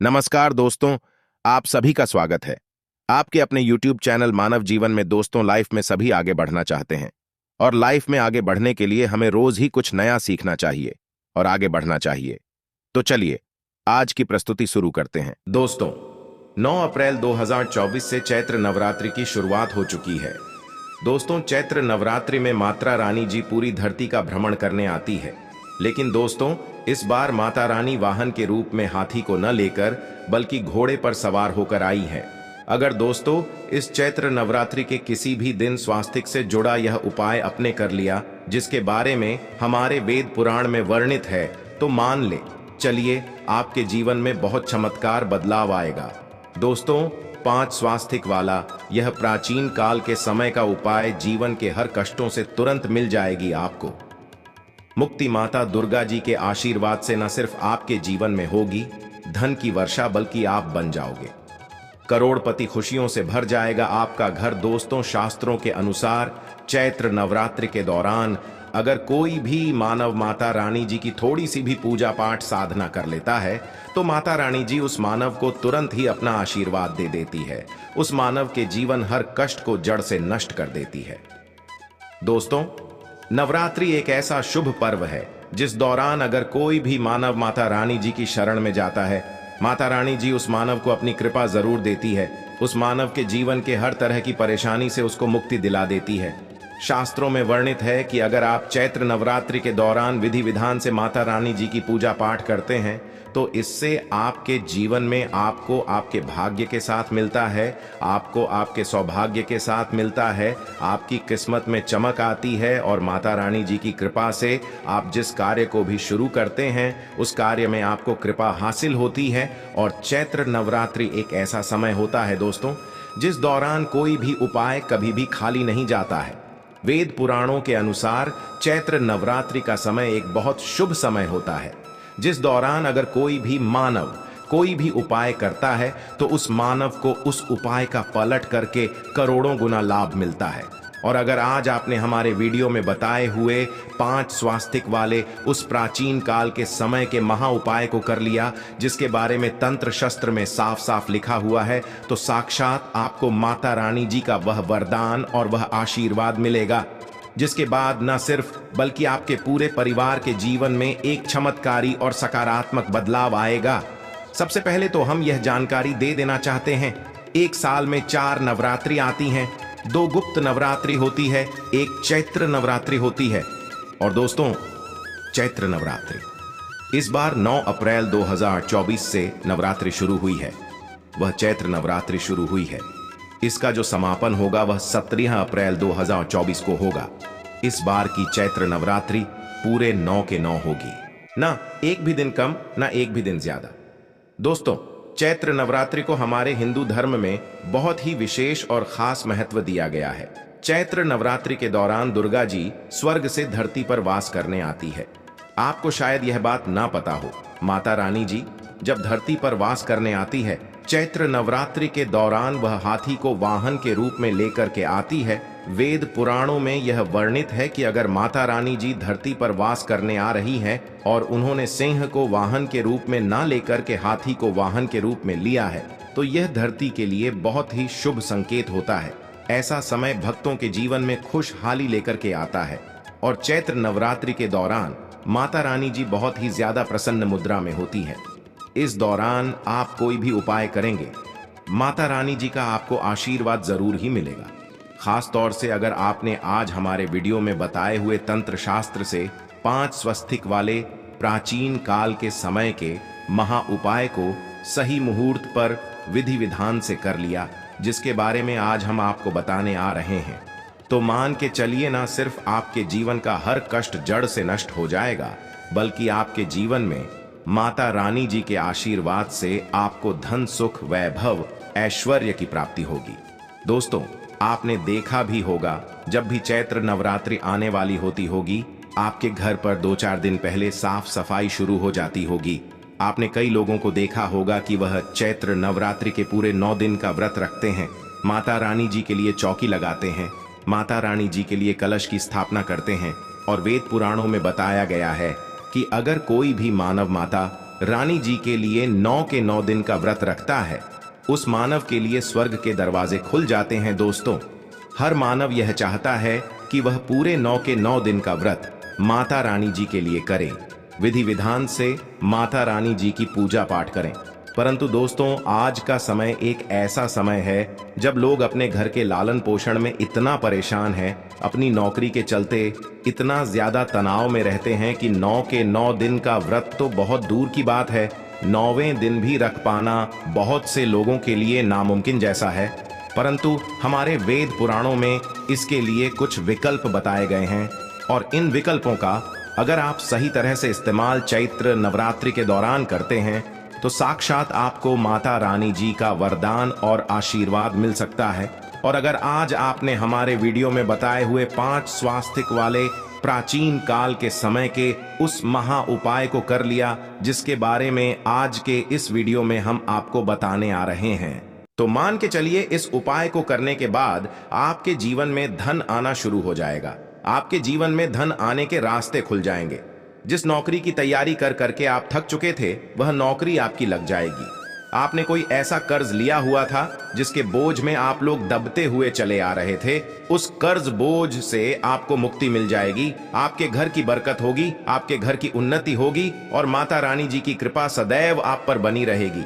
नमस्कार दोस्तों, आप सभी का स्वागत है। आपके अपने YouTube चैनल मानव जीवन में दोस्तों, लाइफ में सभी आगे बढ़ना चाहते हैं और लाइफ में आगे बढ़ने के लिए हमें रोज ही कुछ नया सीखना चाहिए और आगे बढ़ना चाहिए। तो चलिए आज की प्रस्तुति शुरू करते हैं। दोस्तों, 9 अप्रैल 2024 से चैत्र नवरात्रि की शुरुआत हो चुकी है। दोस्तों, चैत्र नवरात्रि में माता रानी जी पूरी धरती का भ्रमण करने आती है। लेकिन दोस्तों, इस बार माता रानी वाहन के रूप में हाथी को न लेकर बल्कि घोड़े पर सवार होकर आई है। अगर दोस्तों इस चैत्र नवरात्रि के किसी भी दिन स्वास्तिक से जुड़ा यह उपाय अपने कर लिया जिसके बारे में हमारे वेद पुराण में वर्णित है, तो मान ले चलिए आपके जीवन में बहुत चमत्कार बदलाव आएगा। दोस्तों, 5 स्वास्तिक वाला यह प्राचीन काल के समय का उपाय जीवन के हर कष्टों से तुरंत मिल जाएगी आपको। मुक्ति माता दुर्गा जी के आशीर्वाद से न सिर्फ आपके जीवन में होगी धन की वर्षा, बल्कि आप बन जाओगे करोड़पति। खुशियों से भर जाएगा आपका घर। दोस्तों, शास्त्रों के अनुसार चैत्र नवरात्रि के दौरान अगर कोई भी मानव माता रानी जी की थोड़ी सी भी पूजा पाठ साधना कर लेता है तो माता रानी जी उस मानव को तुरंत ही अपना आशीर्वाद दे देती है। उस मानव के जीवन हर कष्ट को जड़ से नष्ट कर देती है। दोस्तों, नवरात्रि एक ऐसा शुभ पर्व है जिस दौरान अगर कोई भी मानव माता रानी जी की शरण में जाता है, माता रानी जी उस मानव को अपनी कृपा जरूर देती है। उस मानव के जीवन के हर तरह की परेशानी से उसको मुक्ति दिला देती है। शास्त्रों में वर्णित है कि अगर आप चैत्र नवरात्रि के दौरान विधि विधान से माता रानी जी की पूजा पाठ करते हैं तो इससे आपके जीवन में आपको आपके भाग्य के साथ मिलता है, आपको आपके सौभाग्य के साथ मिलता है, आपकी किस्मत में चमक आती है और माता रानी जी की कृपा से आप जिस कार्य को भी शुरू करते हैं उस कार्य में आपको कृपा हासिल होती है। और चैत्र नवरात्रि एक ऐसा समय होता है दोस्तों जिस दौरान कोई भी उपाय कभी भी खाली नहीं जाता है। वेद पुराणों के अनुसार चैत्र नवरात्रि का समय एक बहुत शुभ समय होता है जिस दौरान अगर कोई भी मानव कोई भी उपाय करता है तो उस मानव को उस उपाय का पलट करके करोड़ों गुना लाभ मिलता है। और अगर आज आपने हमारे वीडियो में बताए हुए 5 स्वास्तिक वाले उस प्राचीन काल के समय के महा उपाय को कर लिया जिसके बारे में तंत्र शस्त्र में साफ साफ लिखा हुआ है, तो साक्षात आपको माता रानी जी का वह वरदान और वह आशीर्वाद मिलेगा जिसके बाद न सिर्फ बल्कि आपके पूरे परिवार के जीवन में एक चमत्कारी और सकारात्मक बदलाव आएगा। सबसे पहले तो हम यह जानकारी दे देना चाहते हैं, एक साल में 4 नवरात्रि आती हैं। 2 गुप्त नवरात्रि होती है, एक चैत्र नवरात्रि होती है। और दोस्तों, चैत्र नवरात्रि इस बार 9 अप्रैल 2024 से नवरात्रि शुरू हुई है। वह चैत्र नवरात्रि शुरू हुई है, इसका जो समापन होगा वह 17 अप्रैल 2024 को होगा। इस बार की चैत्र नवरात्रि पूरे 9 के 9 होगी, ना एक भी दिन कम ना एक भी दिन ज्यादा। दोस्तों, चैत्र नवरात्रि को हमारे हिंदू धर्म में बहुत ही विशेष और खास महत्व दिया गया है। चैत्र नवरात्रि के दौरान दुर्गा जी स्वर्ग से धरती पर वास करने आती है। आपको शायद यह बात ना पता हो, माता रानी जी जब धरती पर वास करने आती है, चैत्र नवरात्रि के दौरान वह हाथी को वाहन के रूप में लेकर के आती है। वेद पुराणों में यह वर्णित है कि अगर माता रानी जी धरती पर वास करने आ रही हैं और उन्होंने सिंह को वाहन के रूप में ना लेकर के हाथी को वाहन के रूप में लिया है तो यह धरती के लिए बहुत ही शुभ संकेत होता है। ऐसा समय भक्तों के जीवन में खुशहाली लेकर के आता है। और चैत्र नवरात्रि के दौरान माता रानी जी बहुत ही ज्यादा प्रसन्न मुद्रा में होती है। इस दौरान आप कोई भी उपाय करेंगे, माता रानी जी का आपको आशीर्वाद जरूर ही मिलेगा। खास तौर से अगर आपने आज हमारे वीडियो में बताए हुए तंत्र शास्त्र से 5 स्वस्तिक वाले प्राचीन काल के समय के महा उपाय को सही मुहूर्त पर विधि विधान से कर लिया जिसके बारे में आज हम आपको बताने आ रहे हैं, तो मान के चलिए ना सिर्फ आपके जीवन का हर कष्ट जड़ से नष्ट हो जाएगा बल्कि आपके जीवन में माता रानी जी के आशीर्वाद से आपको धन सुख वैभव ऐश्वर्य की प्राप्ति होगी। दोस्तों, आपने देखा भी होगा जब भी चैत्र नवरात्रि आने वाली होती होगी आपके घर पर 2-4 दिन पहले साफ सफाई शुरू हो जाती होगी। आपने कई लोगों को देखा होगा कि वह चैत्र नवरात्रि के पूरे 9 दिन का व्रत रखते हैं, माता रानी जी के लिए चौकी लगाते हैं, माता रानी जी के लिए कलश की स्थापना करते हैं। और वेद पुराणों में बताया गया है कि अगर कोई भी मानव माता रानी जी के लिए 9 के 9 दिन का व्रत रखता है, उस मानव के लिए स्वर्ग के दरवाजे खुल जाते हैं। दोस्तों, हर मानव यह चाहता है कि वह पूरे 9 के 9 दिन का व्रत माता रानी जी के लिए करे, विधि विधान से माता रानी जी की पूजा पाठ करें। परंतु दोस्तों, आज का समय एक ऐसा समय है जब लोग अपने घर के लालन पोषण में इतना परेशान हैं, अपनी नौकरी के चलते इतना ज्यादा तनाव में रहते हैं कि 9 के 9 दिन का व्रत तो बहुत दूर की बात है, 9वें दिन भी रख पाना बहुत से लोगों के लिए नामुमकिन जैसा है। परंतु हमारे वेद पुराणों में इसके लिए कुछ विकल्प बताए गए हैं, और इन विकल्पों का अगर आप सही तरह से इस्तेमाल चैत्र नवरात्रि के दौरान करते हैं तो साक्षात आपको माता रानी जी का वरदान और आशीर्वाद मिल सकता है। और अगर आज आपने हमारे वीडियो में बताए हुए 5 स्वास्तिक वाले प्राचीन काल के समय के उस महा उपाय को कर लिया, जिसके बारे में आज के इस वीडियो में हम आपको बताने आ रहे हैं, तो मान के चलिए इस उपाय को करने के बाद आपके जीवन में धन आना शुरू हो जाएगा। आपके जीवन में धन आने के रास्ते खुल जाएंगे। जिस नौकरी की तैयारी कर करके आप थक चुके थे, वह नौकरी आपकी लग जाएगी। आपने कोई ऐसा कर्ज लिया हुआ था जिसके बोझ में आप लोग दबते हुए चले आ रहे थे, उस कर्ज बोझ से आपको मुक्ति मिल जाएगी। आपके घर की बरकत होगी, आपके घर की उन्नति होगी और माता रानी जी की कृपा सदैव आप पर बनी रहेगी।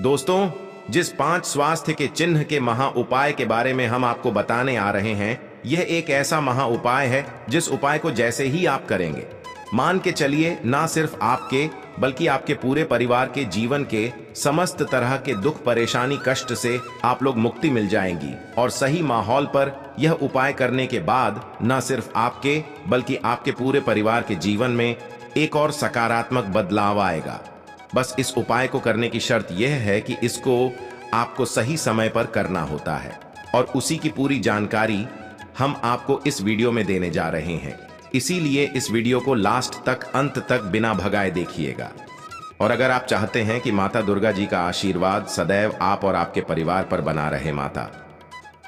दोस्तों, जिस 5 स्वास्थ्य के चिन्ह के महा उपाय के बारे में हम आपको बताने आ रहे हैं, यह एक ऐसा महा उपाय है जिस उपाय को जैसे ही आप करेंगे, मान के चलिए ना सिर्फ आपके बल्कि आपके पूरे परिवार के जीवन के समस्त तरह के दुख परेशानी कष्ट से आप लोग मुक्ति मिल जाएंगी। और सही माहौल पर यह उपाय करने के बाद ना सिर्फ आपके बल्कि आपके पूरे परिवार के जीवन में एक और सकारात्मक बदलाव आएगा। बस इस उपाय को करने की शर्त यह है कि इसको आपको सही समय पर करना होता है, और उसी की पूरी जानकारी हम आपको इस वीडियो में देने जा रहे हैं। इसीलिए इस वीडियो को लास्ट तक, अंत तक बिना भगाए देखिएगा। और अगर आप चाहते हैं कि माता दुर्गा जी का आशीर्वाद सदैव आप और आपके परिवार पर बना रहे, माता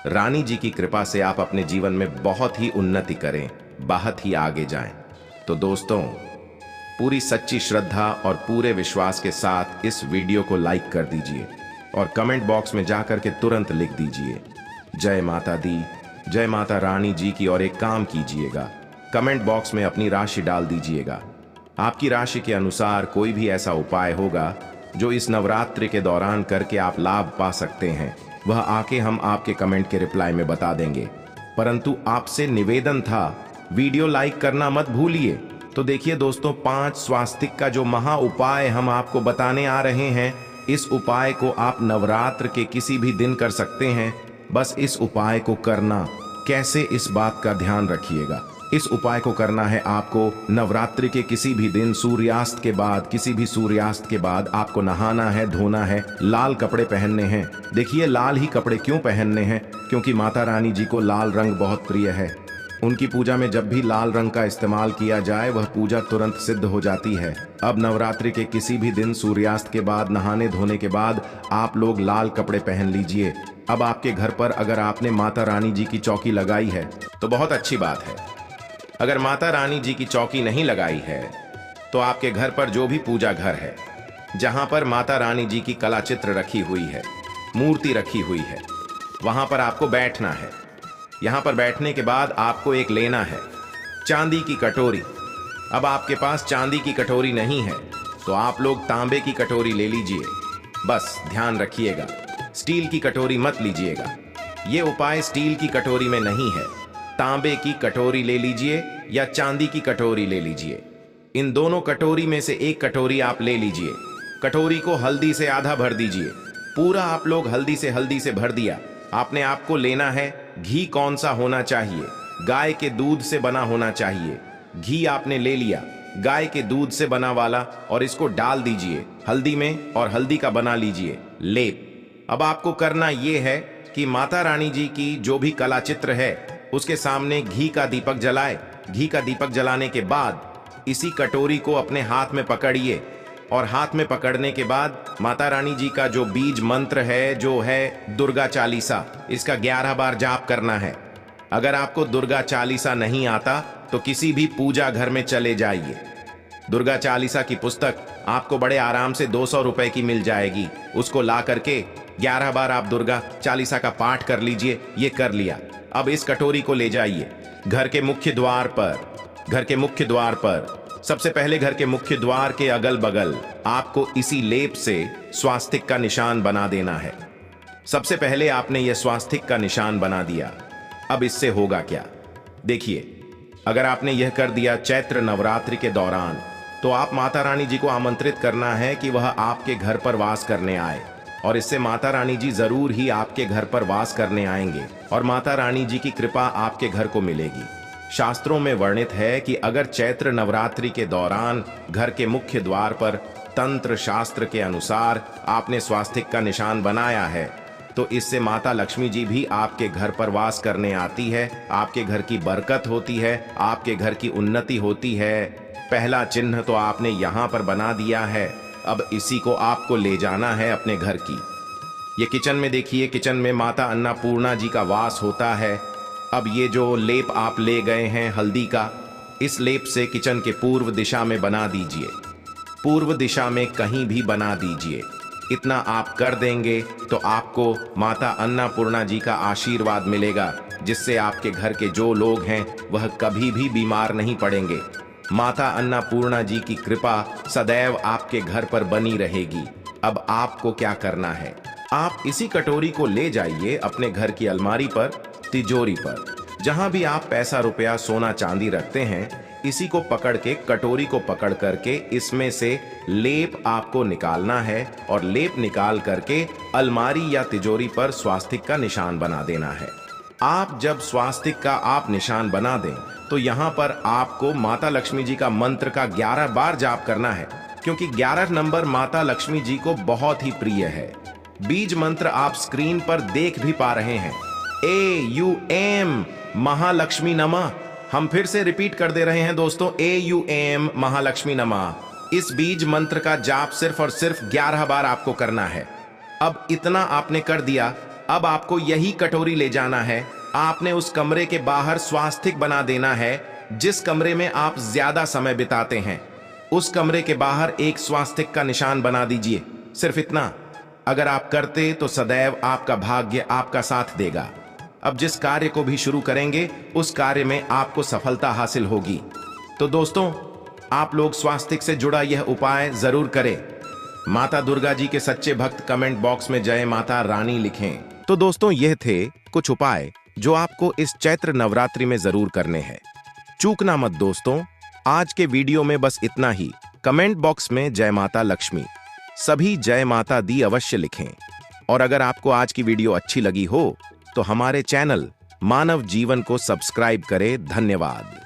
रानी जी की कृपा से आप अपने जीवन में बहुत ही उन्नति करें, बहुत ही आगे जाएं, तो दोस्तों, पूरी सच्ची श्रद्धा और पूरे विश्वास के साथ इस वीडियो को लाइक कर दीजिए और कमेंट बॉक्स में जाकर के तुरंत लिख दीजिए जय माता दी, जय माता रानी जी की। और एक काम कीजिएगा, कमेंट बॉक्स में अपनी राशि डाल दीजिएगा। आपकी राशि के अनुसार कोई भी ऐसा उपाय होगा जो इस नवरात्रि के दौरान करके आप लाभ पा सकते हैं, वह आके हम आपके कमेंट के रिप्लाई में बता देंगे। परंतु आपसे निवेदन था, वीडियो लाइक करना मत भूलिए। तो देखिए दोस्तों, 5 स्वास्तिक का जो महा उपाय हम आपको बताने आ रहे हैं, इस उपाय को आप नवरात्र के किसी भी दिन कर सकते हैं। बस इस उपाय को करना कैसे, इस बात का ध्यान रखिएगा। इस उपाय को करना है आपको नवरात्रि के किसी भी दिन सूर्यास्त के बाद, किसी भी सूर्यास्त के बाद आपको नहाना है, धोना है, लाल कपड़े पहनने हैं। देखिए, लाल ही कपड़े क्यों पहनने हैं? क्योंकि माता रानी जी को लाल रंग बहुत प्रिय है। उनकी पूजा में जब भी लाल रंग का इस्तेमाल किया जाए, वह पूजा तुरंत सिद्ध हो जाती है। अब नवरात्रि के किसी भी दिन सूर्यास्त के बाद, नहाने धोने के बाद आप लोग लाल कपड़े पहन लीजिए। अब आपके घर पर अगर आपने माता रानी जी की चौकी लगाई है तो बहुत अच्छी बात है। अगर माता रानी जी की चौकी नहीं लगाई है तो आपके घर पर जो भी पूजा घर है, जहां पर माता रानी जी की कला चित्र रखी हुई है, मूर्ति रखी हुई है, वहां पर आपको बैठना है। यहां पर बैठने के बाद आपको एक लेना है चांदी की कटोरी। अब आपके पास चांदी की कटोरी नहीं है तो आप लोग तांबे की कटोरी ले लीजिए। बस ध्यान रखिएगा, स्टील की कटोरी मत लीजिएगा। ये उपाय स्टील की कटोरी में नहीं है। तांबे की कटोरी ले लीजिए या चांदी की कटोरी ले लीजिए। इन दोनों कटोरी में से एक कटोरी आप ले लीजिए। कटोरी को हल्दी से आधा भर दीजिए। पूरा आप लोग हल्दी से भर दिया। आपने आपको लेना है घी। कौन सा होना चाहिए? गाय के दूध से बना होना चाहिए। घी आपने ले लिया गाय के दूध से बना वाला, और इसको डाल दीजिए हल्दी में और हल्दी का बना लीजिए लेप। अब आपको करना यह है कि माता रानी जी की जो भी कला चित्र है उसके सामने घी का दीपक जलाए। घी का दीपक जलाने के बाद इसी कटोरी को अपने हाथ में पकड़िए, और हाथ में पकड़ने के बाद माता रानी जी का जो बीज मंत्र है, जो है दुर्गा चालीसा, इसका 11 बार जाप करना है। अगर आपको दुर्गा चालीसा नहीं आता तो किसी भी पूजा घर में चले जाइए, दुर्गा चालीसा की पुस्तक आपको बड़े आराम से 200 रुपए की मिल जाएगी। उसको ला करके 11 बार आप दुर्गा चालीसा का पाठ कर लीजिए। ये कर लिया। अब इस कटोरी को ले जाइए घर के मुख्य द्वार पर। सबसे पहले घर के मुख्य द्वार के अगल बगल आपको इसी लेप से स्वास्तिक का निशान बना देना है। सबसे पहले आपने यह स्वास्तिक का निशान बना दिया। अब इससे होगा क्या? देखिए, अगर आपने यह कर दिया चैत्र नवरात्रि के दौरान, तो आप माता रानी जी को आमंत्रित करना है कि वह आपके घर पर वास करने आए, और इससे माता रानी जी जरूर ही आपके घर पर वास करने आएंगे और माता रानी जी की कृपा आपके घर को मिलेगी। शास्त्रों में वर्णित है कि अगर चैत्र नवरात्रि के दौरान घर के मुख्य द्वार पर तंत्र शास्त्र के अनुसार आपने स्वास्तिक का निशान बनाया है, तो इससे माता लक्ष्मी जी भी आपके घर पर वास करने आती है, आपके घर की बरकत होती है, आपके घर की उन्नति होती है। पहला चिन्ह तो आपने यहाँ पर बना दिया है। अब इसी को आपको ले जाना है अपने घर की। ये किचन में देखिए, किचन में माता अन्नपूर्णा जी का वास होता है। अब ये जो लेप आप ले गए हैं हल्दी का, इस लेप से किचन के पूर्व दिशा में बना दीजिए। पूर्व दिशा में कहीं भी बना दीजिए। इतना आप कर देंगे तो आपको माता अन्नपूर्णा जी का आशीर्वाद मिलेगा, जिससे आपके घर के जो लोग हैं वह कभी भी बीमार नहीं पड़ेंगे। माता अन्नपूर्णा जी की कृपा सदैव आपके घर पर बनी रहेगी। अब आपको क्या करना है? आप इसी कटोरी को ले जाइए अपने घर की अलमारी पर, तिजोरी पर, जहां भी आप पैसा रुपया सोना चांदी रखते हैं। इसी को पकड़ के, कटोरी को पकड़ करके इसमें से लेप आपको निकालना है, और लेप निकाल करके अलमारी या तिजोरी पर स्वास्तिक का निशान बना देना है। आप जब स्वास्तिक का आप निशान बना दें, तो यहाँ पर आपको माता लक्ष्मी जी का मंत्र का 11 बार जाप करना है, क्योंकि 11 नंबर माता लक्ष्मी जी को बहुत ही प्रिय है। बीज मंत्र आप स्क्रीन पर देख भी पा रहे हैं, AUM महालक्ष्मी नमः। हम फिर से रिपीट कर दे रहे हैं दोस्तों, AUM महालक्ष्मी नमः। इस बीज मंत्र का जाप सिर्फ और सिर्फ 11 बार आपको करना है। अब इतना आपने कर दिया। अब आपको यही कटोरी ले जाना है। आपने उस कमरे के बाहर स्वास्तिक बना देना है जिस कमरे में आप ज्यादा समय बिताते हैं। उस कमरे के बाहर एक स्वास्तिक का निशान बना दीजिए। सिर्फ इतना अगर आप करते तो सदैव आपका भाग्य आपका साथ देगा। अब जिस कार्य को भी शुरू करेंगे उस कार्य में आपको सफलता हासिल होगी। तो दोस्तों, आप लोग स्वास्तिक से जुड़ा यह उपाय जरूर करें। माता दुर्गा जी के सच्चे भक्त कमेंट बॉक्स में जय माता रानी लिखें। तो दोस्तों, यह थे कुछ उपाय जो आपको इस चैत्र नवरात्रि में जरूर करने हैं। चूकना मत दोस्तों। आज के वीडियो में बस इतना ही। कमेंट बॉक्स में जय माता लक्ष्मी, सभी जय माता दी अवश्य लिखें। और अगर आपको आज की वीडियो अच्छी लगी हो तो हमारे चैनल मानव जीवन को सब्सक्राइब करें। धन्यवाद।